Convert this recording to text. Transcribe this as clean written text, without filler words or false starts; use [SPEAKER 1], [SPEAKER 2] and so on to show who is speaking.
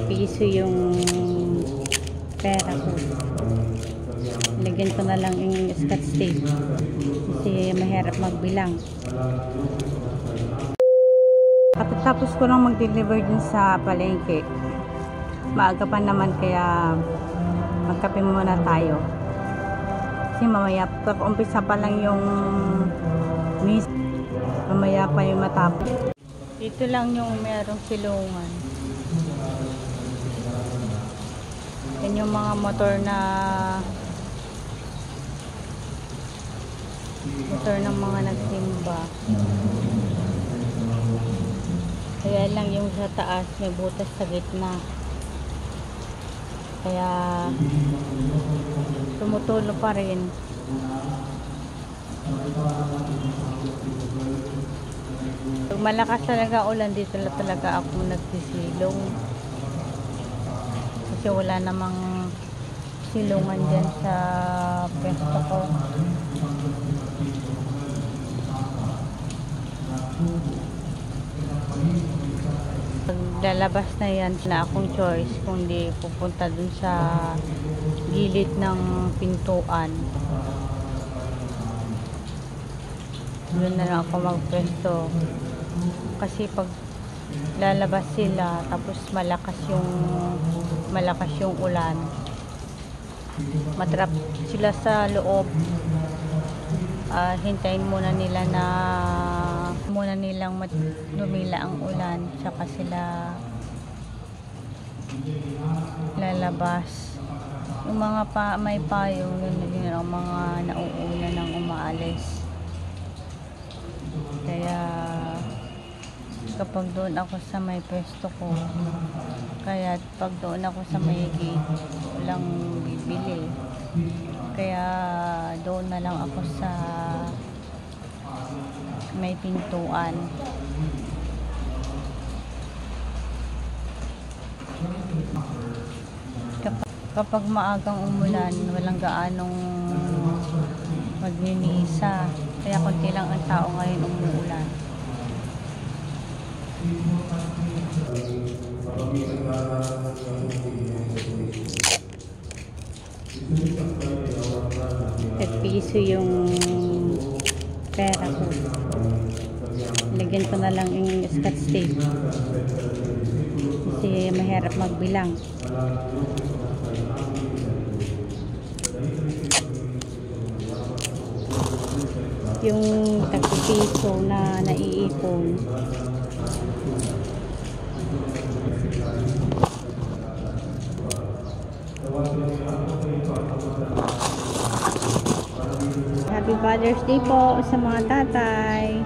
[SPEAKER 1] Piso yung pera ko. Lagyan ko na lang yung scotch tape kasi mahirap magbilang. Tapos ko lang mag-deliver din sa palengke. Maaga pa naman kaya magkape muna tayo. Kasi mamaya umpisa pa lang yung miss. Mamaya pa yung matapos. Dito lang yung merong silungan. Yan yung mga motor ng mga nagsimba. Kaya lang yung sa taas may butas sa gitna. Kaya tumutulo pa rin. Pag malakas talaga ulan, dito talaga ako nagsisilong. Kasi wala namang silungan dyan sa pwesto ko. Pag lalabas na yan, na akong choice kung di pupunta dun sa gilid ng pintuan. Doon na lang ako magpwesto. Kasi pag lalabas sila tapos malakas yung ulan, matrap sila sa loob. Hintayin muna nilang lumila ang ulan, tsaka sila lalabas. Yung mga may payong, yun ang mga nauuna ng umaalis. Kaya kapag doon ako sa may pwesto ko, kaya pag doon ako sa may gate, walang bibili. Kaya doon na lang ako sa may pintuan. Kapag maagang umulan, walang gaanong magninisa. Kaya konti lang ang tao ngayon umuulan. Piso yung pera ko. Lagyan ko na lang yung scotch tape kasi mahirap magbilang. Yung tag-piso na naiipon, Happy Father's Day po sa mga tatay.